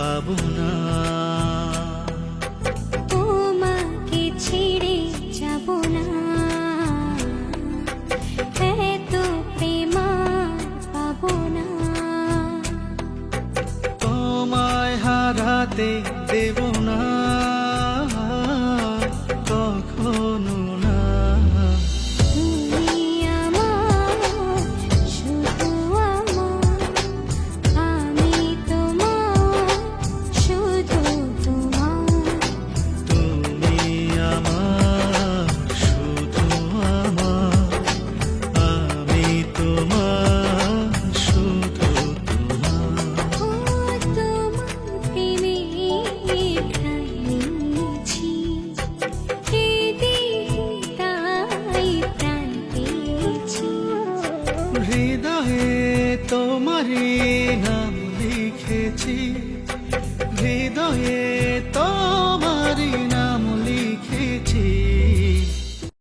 পাবো না। তোমাকে ছেড়ে যাব না, এত প্রেম পাবো না। তোমায় হারাতে দেব না কখনো না। তুমি আমার, শুধু আমার, আমি তোমার, শুধু তোমার। তুমি আমার, শুধু আমার, আমি তোমার, শুধু তোমার। ও তোমার প্রেমে ঠাই নিয়েছি, এই দেহে তাই প্রাণ পেয়েছি। হৃদয়ে তোমারই নাম লিখেছি, হৃদয়ে তো